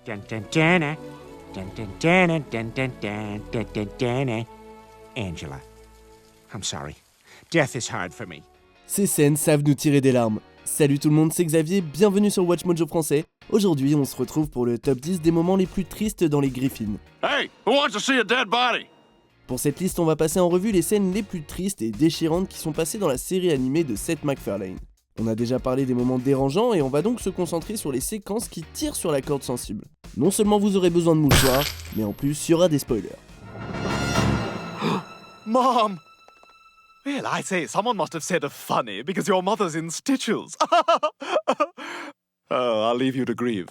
Dun, dun, dun, dun, dun, dun, dun, dun, dun, dun, dun, dun. Angela, I'm sorry. Death is hard for me. Ces scènes savent nous tirer des larmes. Salut tout le monde, c'est Xavier, bienvenue sur Watch Mojo français. Aujourd'hui, on se retrouve pour le top 10 des moments les plus tristes dans les Griffins. Hey, who wants to see a dead body? Pour cette liste, on va passer en revue les scènes les plus tristes et déchirantes qui sont passées dans la série animée de Seth MacFarlane. On a déjà parlé des moments dérangeants et on va donc se concentrer sur les séquences qui tirent sur la corde sensible. Non seulement vous aurez besoin de mouchoirs, mais en plus, il y aura des spoilers. Mom! Well, I say, someone must have said a funny because your mother's in stitches. I'll leave you to grieve.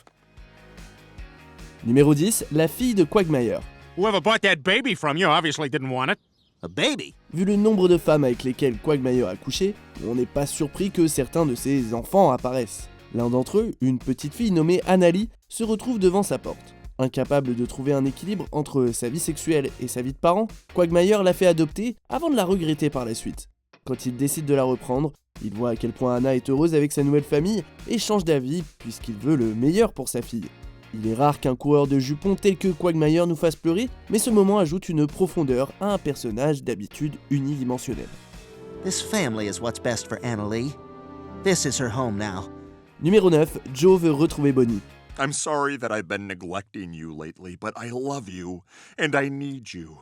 Numéro 10, la fille de Quagmire. Whoever bought that baby from you obviously didn't want it. A baby? Vu le nombre de femmes avec lesquelles Quagmire a couché, on n'est pas surpris que certains de ses enfants apparaissent. L'un d'entre eux, une petite fille nommée Annalie, se retrouve devant sa porte. Incapable de trouver un équilibre entre sa vie sexuelle et sa vie de parent, Quagmire la fait adopter avant de la regretter par la suite. Quand il décide de la reprendre, il voit à quel point Anna est heureuse avec sa nouvelle famille et change d'avis puisqu'il veut le meilleur pour sa fille. Il est rare qu'un coureur de jupons tel que Quagmire nous fasse pleurer, mais ce moment ajoute une profondeur à un personnage d'habitude unidimensionnel. This family is what's best for Annalie. This is her home now. Numéro 9, Joe veut retrouver Bonnie. I'm sorry that I've been neglecting you lately, but I love you and I need you.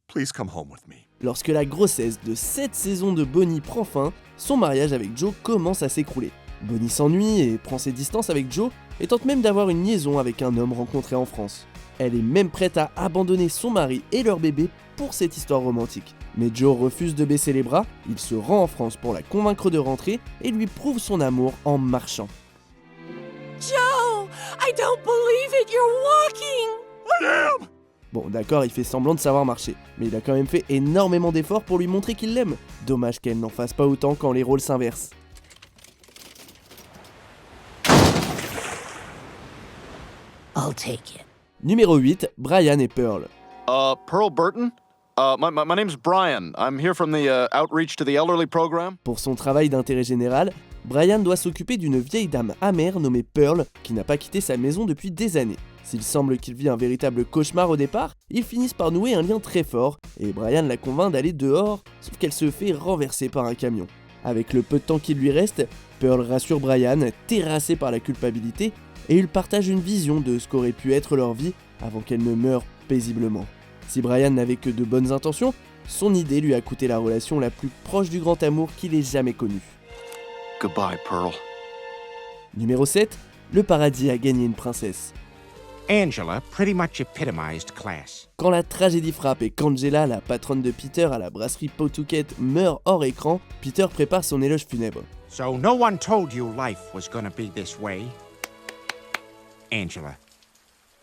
Please come home with me. Lorsque la grossesse de 7 saisons de Bonnie prend fin, son mariage avec Joe commence à s'écrouler. Bonnie s'ennuie et prend ses distances avec Joe et tente même d'avoir une liaison avec un homme rencontré en France. Elle est même prête à abandonner son mari et leur bébé pour cette histoire romantique. Mais Joe refuse de baisser les bras, il se rend en France pour la convaincre de rentrer et lui prouve son amour en marchant. Joe, I don't believe it, you're walking! Bon d'accord, il fait semblant de savoir marcher, mais il a quand même fait énormément d'efforts pour lui montrer qu'il l'aime. Dommage qu'elle n'en fasse pas autant quand les rôles s'inversent. I'll take it. Numéro 8, Brian et Pearl. Pearl Burton? My name's Brian. I'm here from the Outreach to the Elderly program. Pour son travail d'intérêt général, Brian doit s'occuper d'une vieille dame amère nommée Pearl qui n'a pas quitté sa maison depuis des années. S'il semble qu'il vit un véritable cauchemar au départ, ils finissent par nouer un lien très fort et Brian la convainc d'aller dehors, sauf qu'elle se fait renverser par un camion. Avec le peu de temps qu'il lui reste, Pearl rassure Brian, terrassé par la culpabilité, et ils partagent une vision de ce qu'aurait pu être leur vie avant qu'elle ne meure paisiblement. Si Brian n'avait que de bonnes intentions, son idée lui a coûté la relation la plus proche du grand amour qu'il ait jamais connue. Goodbye, Pearl. Numéro 7, le paradis a gagné une princesse. Angela pretty much epitomized class. Quand la tragédie frappe et qu'Angela, la patronne de Peter à la brasserie Pawtucket, meurt hors écran, Peter prépare son éloge funèbre. So no one told you life was gonna be this way. Angela,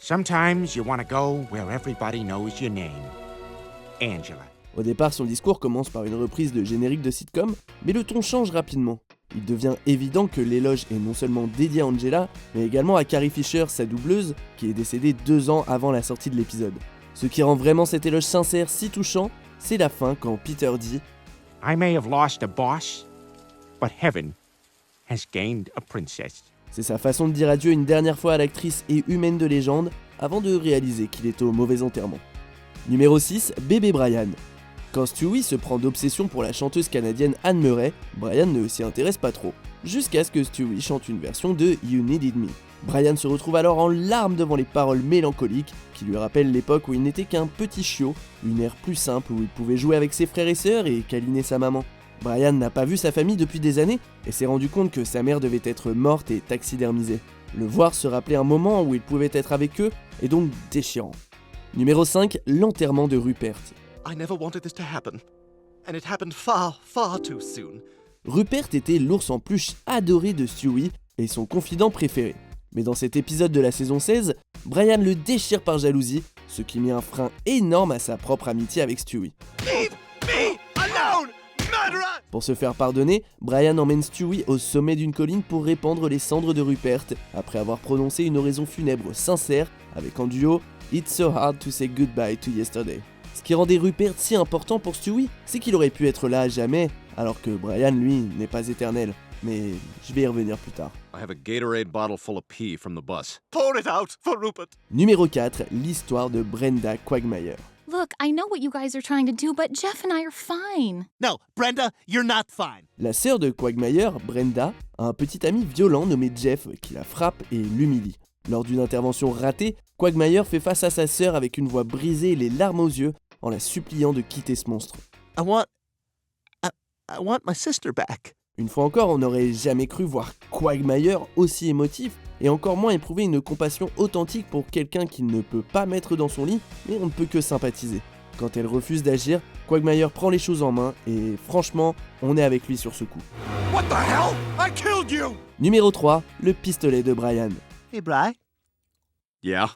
sometimes you want to go where everybody knows your name. Angela. Au départ, son discours commence par une reprise de générique de sitcom, mais le ton change rapidement. Il devient évident que l'éloge est non seulement dédié à Angela, mais également à Carrie Fisher, sa doubleuse, qui est décédée 2 ans avant la sortie de l'épisode. Ce qui rend vraiment cet éloge sincère si touchant, c'est la fin quand Peter dit « I may have lost a boss, but heaven has gained a princess. » C'est sa façon de dire adieu une dernière fois à l'actrice et humaine de légende, avant de réaliser qu'il est au mauvais enterrement. Numéro 6, bébé Brian. Quand Stewie se prend d'obsession pour la chanteuse canadienne Anne Murray, Brian ne s'y intéresse pas trop, jusqu'à ce que Stewie chante une version de You Needed Me. Brian se retrouve alors en larmes devant les paroles mélancoliques qui lui rappellent l'époque où il n'était qu'un petit chiot, une ère plus simple où il pouvait jouer avec ses frères et sœurs et câliner sa maman. Brian n'a pas vu sa famille depuis des années et s'est rendu compte que sa mère devait être morte et taxidermisée. Le voir se rappeler un moment où il pouvait être avec eux est donc déchirant. Numéro 5, l'enterrement de Rupert. I never wanted this to happen. And it happened far, far too soon. Rupert était l'ours en peluche adoré de Stewie et son confident préféré. Mais dans cet épisode de la saison 16, Brian le déchire par jalousie, ce qui met un frein énorme à sa propre amitié avec Stewie. Leave me alone, murderer! Pour se faire pardonner, Brian emmène Stewie au sommet d'une colline pour répandre les cendres de Rupert, après avoir prononcé une oraison funèbre sincère avec en duo « It's so hard to say goodbye to yesterday ». Ce qui rendait Rupert si important pour Stewie, c'est qu'il aurait pu être là à jamais, alors que Brian, lui, n'est pas éternel. mais je vais y revenir plus tard. I have a Gatorade bottle full of pee from the bus. Pour it out for Rupert. Numéro 4, l'histoire de Brenda Quagmire. Look, I know what you guys are trying to do, but Jeff and I are fine. No, Brenda, you're not fine. La sœur de Quagmire, Brenda, a un petit ami violent nommé Jeff qui la frappe et l'humilie. Lors d'une intervention ratée, Quagmire fait face à sa sœur avec une voix brisée et les larmes aux yeux en la suppliant de quitter ce monstre. I want my sister back. Une fois encore, on n'aurait jamais cru voir Quagmire aussi émotif et encore moins éprouver une compassion authentique pour quelqu'un qu'il ne peut pas mettre dans son lit, mais on ne peut que sympathiser. Quand elle refuse d'agir, Quagmire prend les choses en main et franchement, on est avec lui sur ce coup. What the hell? I killed you! Numéro 3, le pistolet de Brian. Hey, Bri, Yeah?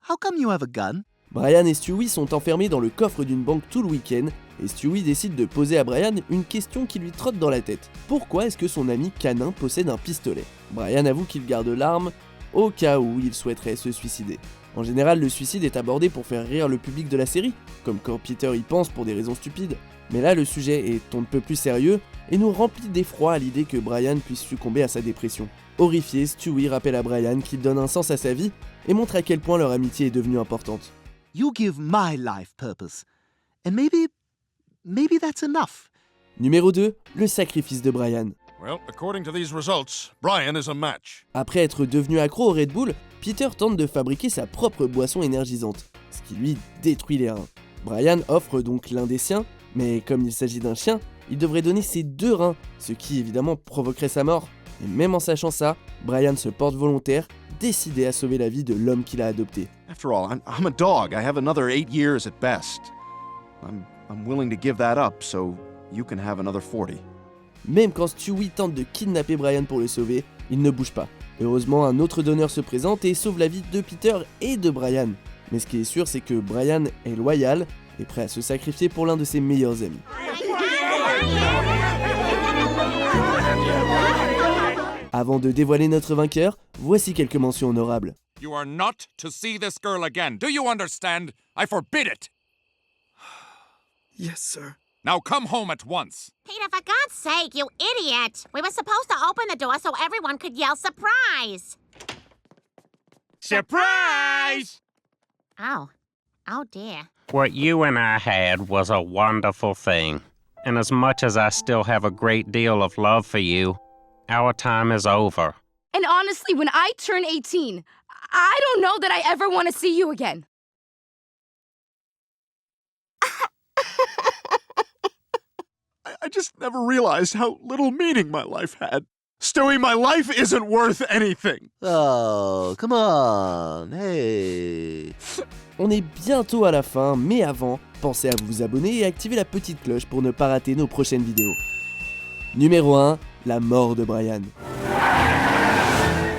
how come you have a gun? Brian et Stewie sont enfermés dans le coffre d'une banque tout le week-end et Stewie décide de poser à Brian une question qui lui trotte dans la tête. Pourquoi est-ce que son ami canin possède un pistolet? Brian avoue qu'il garde l'arme au cas où il souhaiterait se suicider. En général, le suicide est abordé pour faire rire le public de la série, comme quand Peter y pense pour des raisons stupides. Mais là, le sujet est on ne peut plus sérieux et nous remplit d'effroi à l'idée que Brian puisse succomber à sa dépression. Horrifié, Stewie rappelle à Brian qu'il donne un sens à sa vie et montre à quel point leur amitié est devenue importante. You give my life purpose. And maybe that's enough. Numéro 2, le sacrifice de Brian. Well, according to these results, Brian is a match. Après être devenu accro au Red Bull, Peter tente de fabriquer sa propre boisson énergisante, ce qui lui détruit les reins. Brian offre donc l'un des siens, mais comme il s'agit d'un chien, il devrait donner ses 2 reins, ce qui évidemment provoquerait sa mort. Et même en sachant ça, Brian se porte volontaire, décidé à sauver la vie de l'homme qu'il a adopté. After all, I'm a dog. I have another 8 years at best. I'm willing to give that up so you can have another 40. Même quand Stewie tente de kidnapper Brian pour le sauver, il ne bouge pas. Heureusement, un autre donneur se présente et sauve la vie de Peter et de Brian. Mais ce qui est sûr, c'est que Brian est loyal et prêt à se sacrifier pour l'un de ses meilleurs amis. Avant de dévoiler notre vainqueur, voici quelques mentions honorables. You are not to see this girl again. Do you understand? I forbid it. Yes, sir. Now come home at once. Peter, for God's sake, you idiot! We were supposed to open the door so everyone could yell surprise! Surprise! Oh. Oh dear. What you and I had was a wonderful thing. And as much as I still have a great deal of love for you, our time is over. And honestly, when I turn 18, I don't know that I ever want to see you again. I just never realized how little meaning my life had. Stewie, my life isn't worth anything. Oh, come on, hey. On est bientôt à la fin, mais avant, pensez à vous abonner et activer la petite cloche pour ne pas rater nos prochaines vidéos. Numéro 1, la mort de Brian.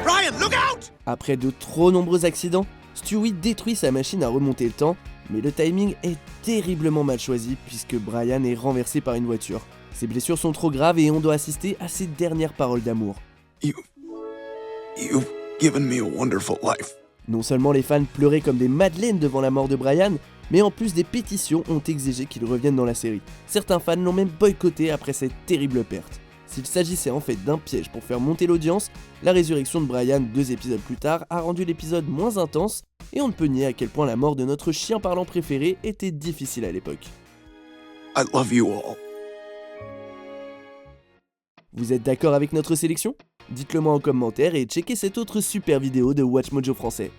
Brian, look out! Après de trop nombreux accidents, Stewie détruit sa machine à remonter le temps, mais le timing est terriblement mal choisi puisque Brian est renversé par une voiture. Ses blessures sont trop graves et on doit assister à ses dernières paroles d'amour. You've given me a wonderful life. Non seulement les fans pleuraient comme des madeleines devant la mort de Brian, mais en plus des pétitions ont exigé qu'il revienne dans la série. Certains fans l'ont même boycotté après cette terrible perte. S'il s'agissait en fait d'un piège pour faire monter l'audience, la résurrection de Brian 2 épisodes plus tard a rendu l'épisode moins intense, et on ne peut nier à quel point la mort de notre chien parlant préféré était difficile à l'époque. I love you all. Vous êtes d'accord avec notre sélection ? Dites-le moi en commentaire et checkez cette autre super vidéo de WatchMojo français.